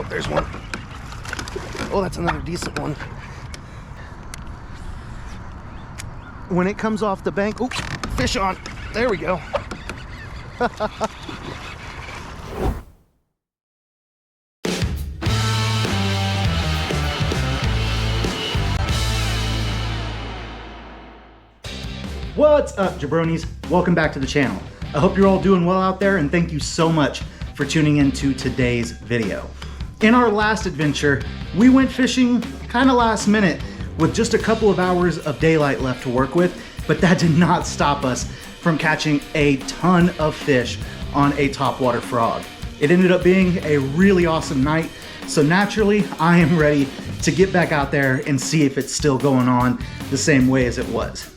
there's one. Oh, that's another decent one. When it comes off the bank, oops, fish on. There we go. What's up, jabronis? Welcome back to the channel. I hope you're all doing well out there, and thank you so much for tuning into today's video. In our last adventure, we went fishing kind of last minute with just a couple of hours of daylight left to work with, but that did not stop us from catching a ton of fish on a topwater frog. It ended up being a really awesome night, so naturally I am ready to get back out there and see if it's still going on the same way as it was.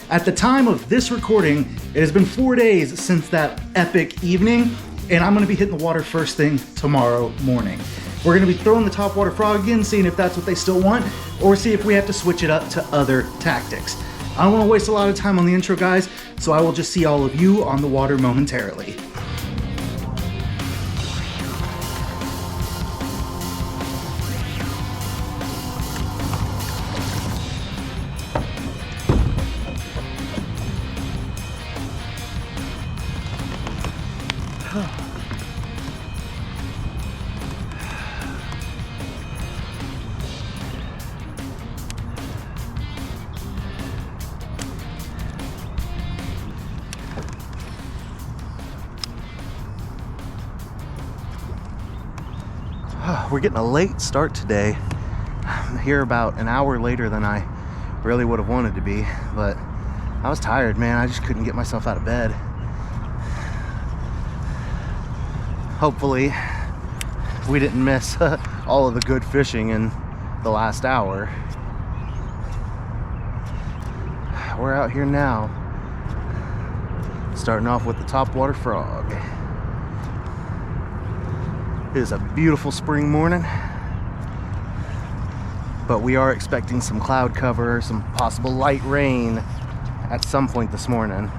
At the time of this recording, it has been 4 days since that epic evening, and I'm gonna be hitting the water first thing tomorrow morning. We're gonna be throwing the topwater frog again, seeing if that's what they still want, or see if we have to switch it up to other tactics. I don't wanna waste a lot of time on the intro, guys, so I will just see all of you on the water momentarily. We're getting a late start today. I'm here about an hour later than I really would have wanted to be, but I was tired, man. I just couldn't get myself out of bed. Hopefully, we didn't miss all of the good fishing in the last hour. We're out here now, starting off with the topwater frog. It is a beautiful spring morning, but we are expecting some cloud cover, some possible light rain at some point this morning.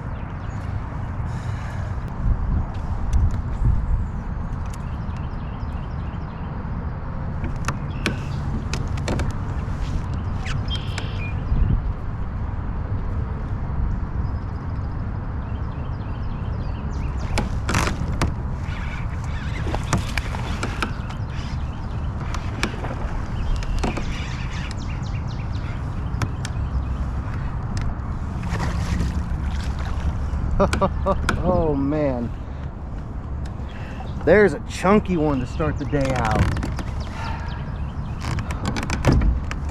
Oh man, there's a chunky one to start the day out.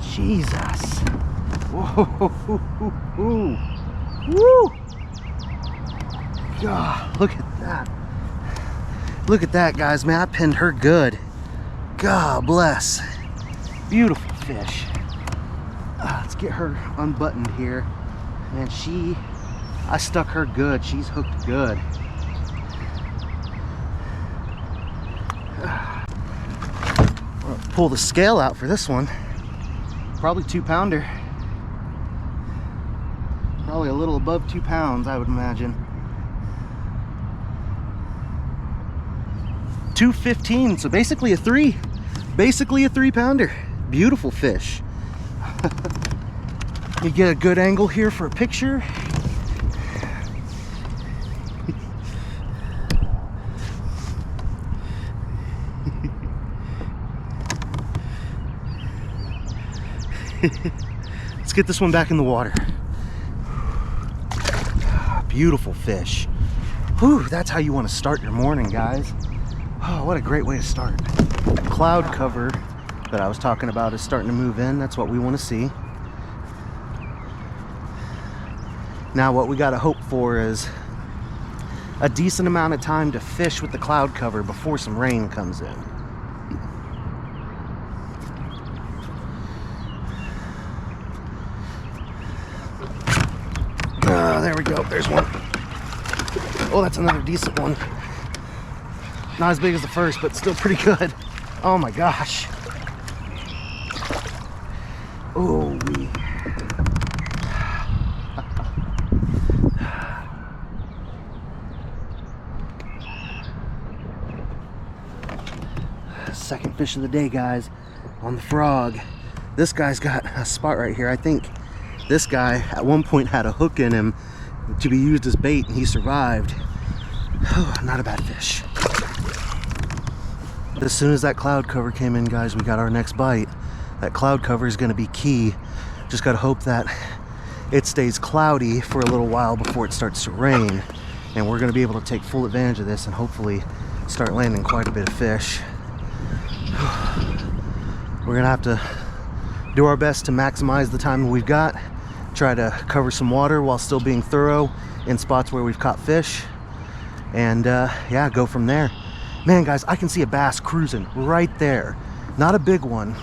Jesus. Whoa. Woo. God, look at that. Look at that, guys, man. I pinned her good. God bless. Beautiful fish. Let's get her unbuttoned here. Man, I stuck her good. She's hooked good. I'll pull the scale out for this one. Probably 2-pounder. Probably a little above 2 pounds, I would imagine. 215, so basically a 3. Basically a 3-pounder. Beautiful fish. You get a good angle here for a picture. Let's get this one back in the water. Beautiful fish. Whew, that's how you want to start your morning, guys. Oh, what a great way to start. The cloud cover that I was talking about is starting to move in. That's what we want to see. Now what we got to hope for is a decent amount of time to fish with the cloud cover before some rain comes in. There we go, there's one. Oh, that's another decent one. Not as big as the first, but still pretty good. Oh my gosh. Oh, second fish of the day, guys, on the frog. This guy's got a spot right here. I think this guy at one point had a hook in him to be used as bait, and he survived. Oh, not a bad fish. As soon as that cloud cover came in, guys, we got our next bite. That cloud cover is going to be key. Just got to hope that it stays cloudy for a little while before it starts to rain, and we're going to be able to take full advantage of this and hopefully start landing quite a bit of fish. We're going to have to do our best to maximize the time we've got, try to cover some water while still being thorough in spots where we've caught fish, and yeah, go from there. Man, guys, I can see a bass cruising right there. Not a big one.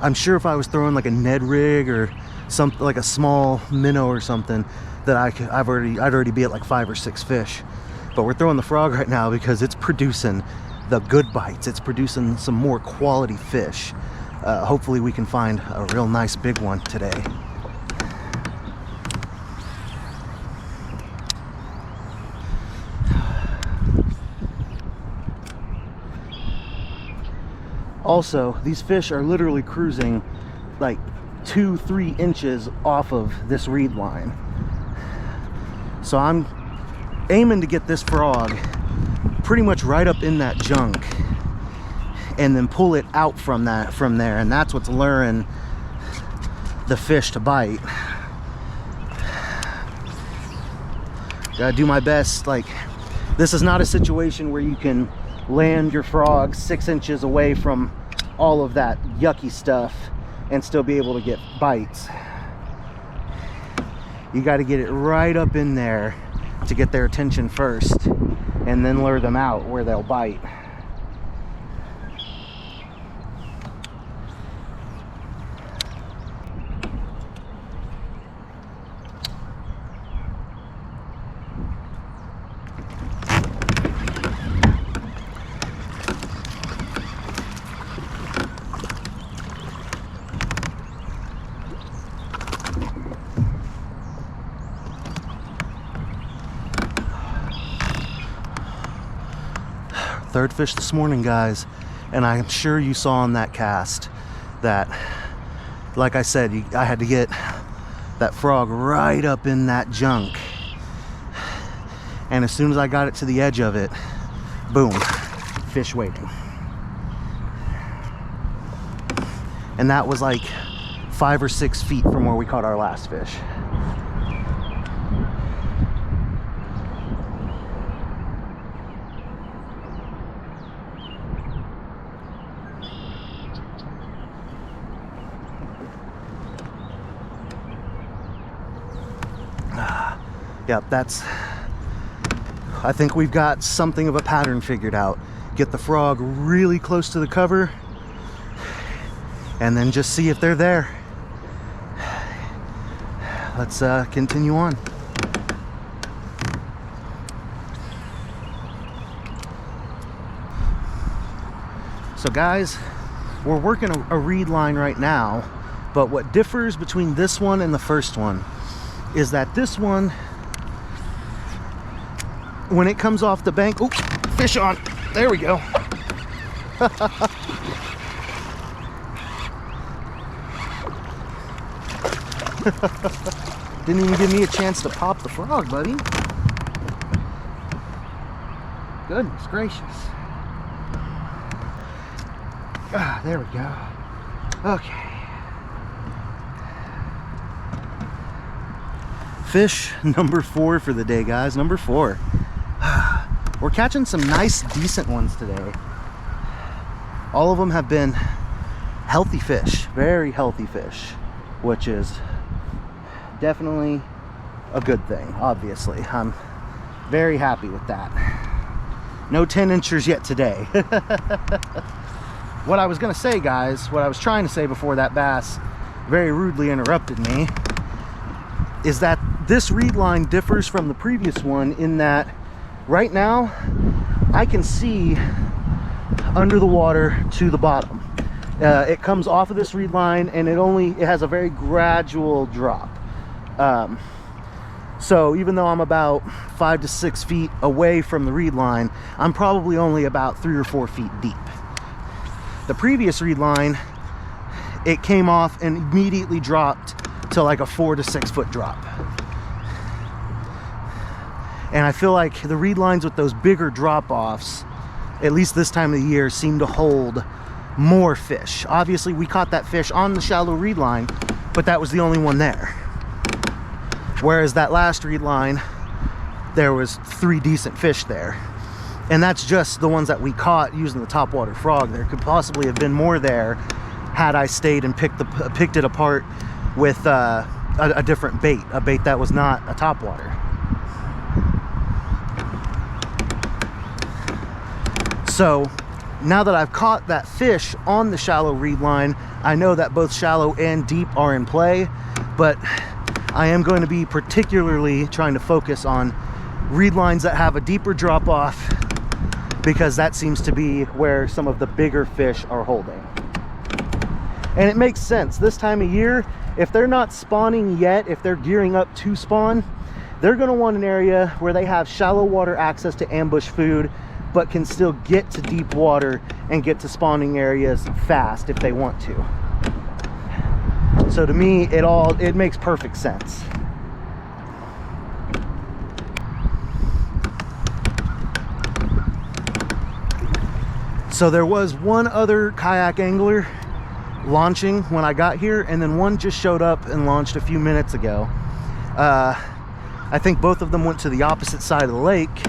I'm sure if I was throwing like a Ned rig or something like a small minnow or something, that I'd already be at like 5 or 6 fish. But we're throwing the frog right now because it's producing the good bites. It's producing some more quality fish. Hopefully we can find a real nice big one today. Also, these fish are literally cruising like 2-3 inches off of this reed line. So I'm aiming to get this frog pretty much right up in that junk and then pull it out from there, and that's what's luring the fish to bite. Gotta do my best. Like, this is not a situation where you can land your frog 6 inches away from all of that yucky stuff and still be able to get bites. You got to get it right up in there to get their attention first, and then lure them out where they'll bite. Third fish this morning, guys, and I'm sure you saw on that cast that, like I said, I had to get that frog right up in that junk, and as soon as I got it to the edge of it, boom, fish waiting. And that was like 5 or 6 feet from where we caught our last fish. Yep, I think we've got something of a pattern figured out. Get the frog really close to the cover and then just see if they're there. Let's continue on. So guys, we're working a reed line right now, but what differs between this one and the first one is that this one, when it comes off the bank, oops, fish on, there we go. Didn't even give me a chance to pop the frog, buddy. Goodness gracious. Ah, there we go. Okay. Fish number 4 for the day, guys. Number 4. We're catching some nice, decent ones today. All of them have been healthy fish, very healthy fish, which is definitely a good thing, obviously. I'm very happy with that. No 10 inchers yet today. What I was gonna say, guys, what I was trying to say before that bass very rudely interrupted me, is that this reed line differs from the previous one in that right now I can see under the water to the bottom. It comes off of this reed line and it has a very gradual drop. So even though I'm about 5 to 6 feet away from the reed line, I'm probably only about 3 or 4 feet deep. The previous reed line, it came off and immediately dropped to like a 4 to 6 foot drop. And I feel like the reed lines with those bigger drop-offs, at least this time of the year, seem to hold more fish. Obviously, we caught that fish on the shallow reed line, but that was the only one there. Whereas that last reed line, there was 3 decent fish there. And that's just the ones that we caught using the topwater frog. There could possibly have been more there had I stayed and picked it apart with a different bait, a bait that was not a topwater. So now that I've caught that fish on the shallow reed line, I know that both shallow and deep are in play, but I am going to be particularly trying to focus on reed lines that have a deeper drop off, because that seems to be where some of the bigger fish are holding. And it makes sense. This time of year, if they're not spawning yet, if they're gearing up to spawn, they're going to want an area where they have shallow water access to ambush food, but can still get to deep water and get to spawning areas fast if they want to. So to me, it makes perfect sense. So there was one other kayak angler launching when I got here, and then one just showed up and launched a few minutes ago. I think both of them went to the opposite side of the lake,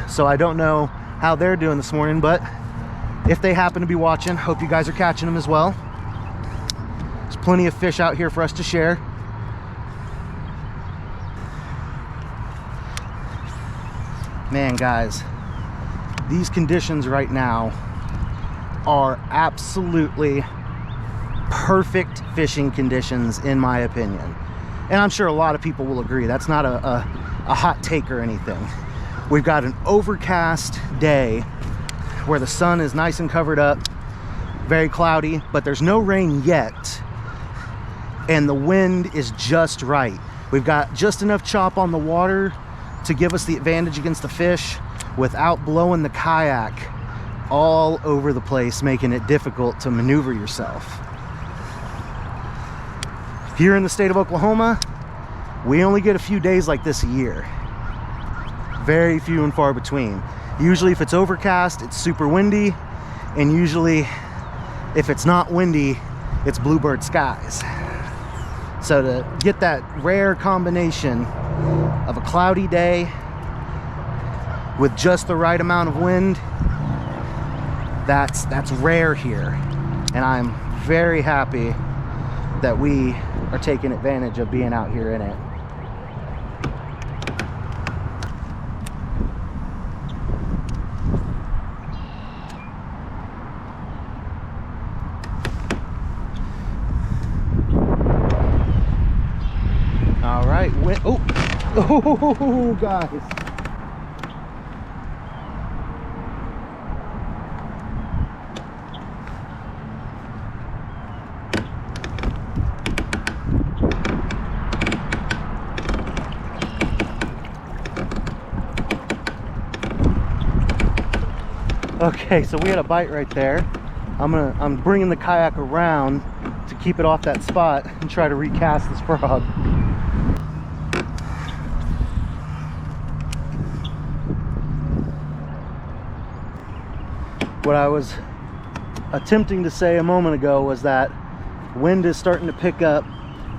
so I don't know how they're doing this morning, but if they happen to be watching, hope you guys are catching them as well. There's plenty of fish out here for us to share. Man, guys, these conditions right now are absolutely perfect fishing conditions, in my opinion. And I'm sure a lot of people will agree. That's not a hot take or anything. We've got an overcast day where the sun is nice and covered up, very cloudy, but there's no rain yet. And the wind is just right. We've got just enough chop on the water to give us the advantage against the fish without blowing the kayak all over the place, making it difficult to maneuver yourself. Here in the state of Oklahoma, we only get a few days like this a year. Very few and far between. Usually if it's overcast, it's super windy, and usually if it's not windy, it's bluebird skies. So to get that rare combination of a cloudy day with just the right amount of wind, that's rare here. And I'm very happy that we are taking advantage of being out here in it. All right, oh, guys. Okay, so we had a bite right there. I'm bringing the kayak around to keep it off that spot and try to recast this frog. What I was attempting to say a moment ago was that wind is starting to pick up,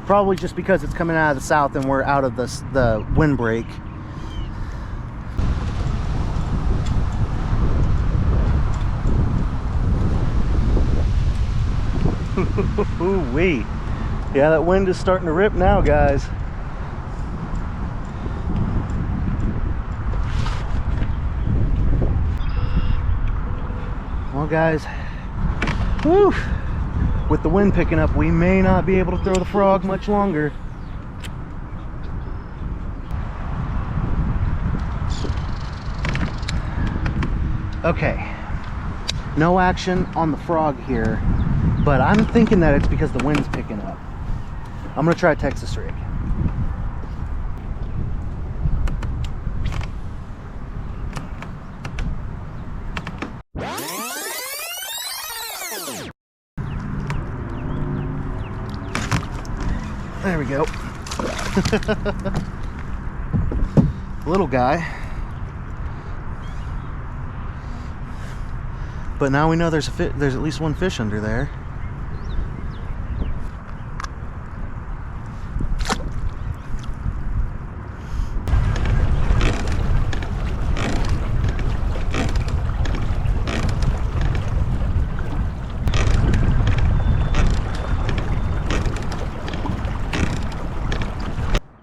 probably just because it's coming out of the south and we're out of the windbreak. Ooh-wee. Yeah, that wind is starting to rip now, guys. Well, guys, whew, with the wind picking up, we may not be able to throw the frog much longer. Okay, no action on the frog here, but I'm thinking that it's because the wind's picking up. I'm gonna try a Texas rig. There we go. Little guy. But now we know there's at least one fish under there.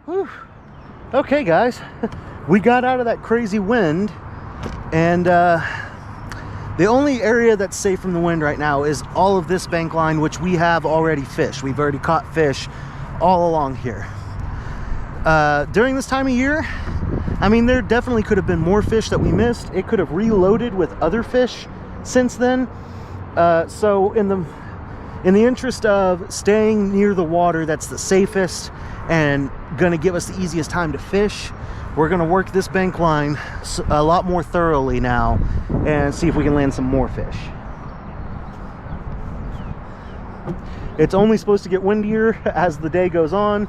Whew. Okay guys, we got out of that crazy wind, and the only area that's safe from the wind right now is all of this bank line, which we have already fished. We've already caught fish all along here. During this time of year, I mean, there definitely could have been more fish that we missed. It could have reloaded with other fish since then. So in the interest of staying near the water that's the safest and gonna give us the easiest time to fish, we're gonna work this bank line a lot more thoroughly now and see if we can land some more fish. It's only supposed to get windier as the day goes on,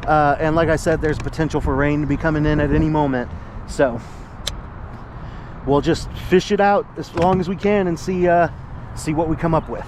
and like I said, there's potential for rain to be coming in at any moment, so we'll just fish it out as long as we can and see what we come up with.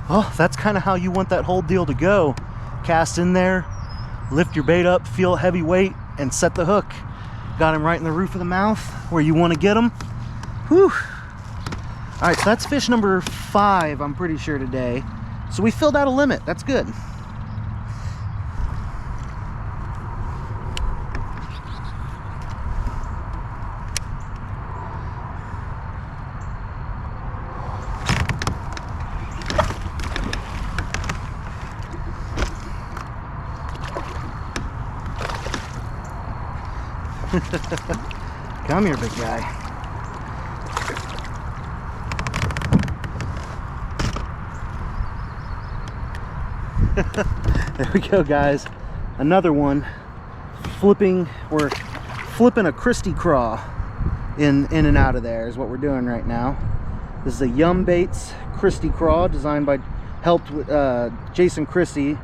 Well, that's kind of how you want that whole deal to go. Cast in there, lift your bait up, feel heavy weight, and set the hook. Got him right in the roof of the mouth where you want to get him. Whew. All right, so that's fish number 5, I'm pretty sure, today. So we filled out a limit. That's good. Come here, big guy. There we go, guys. Another one. We're flipping a Christie craw in and out of there is what we're doing right now. This is a Yum Baits Christie craw helped with Jason Christie,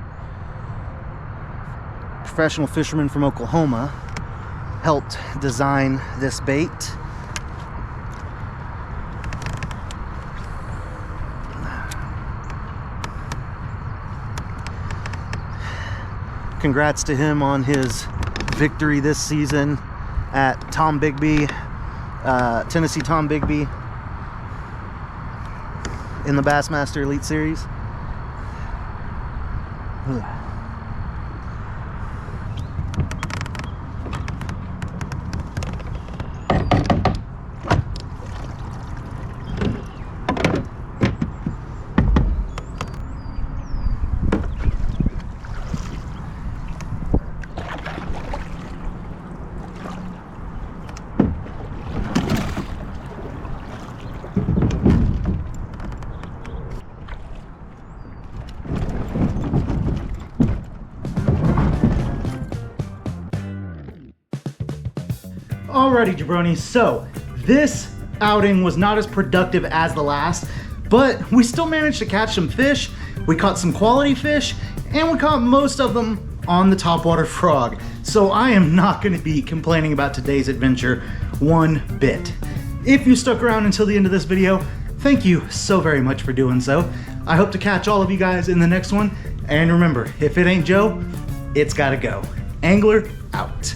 professional fisherman from Oklahoma. Helped design this bait. Congrats to him on his victory this season at Tom Bigby, Tennessee Tom Bigby in the Bassmaster Elite Series. Ugh. Alrighty, jabronis, so this outing was not as productive as the last, but we still managed to catch some fish. We caught some quality fish, and we caught most of them on the topwater frog. So I am not going to be complaining about today's adventure one bit. If you stuck around until the end of this video, thank you so very much for doing so. I hope to catch all of you guys in the next one, and remember, if it ain't Joe, it's gotta go. Angler out.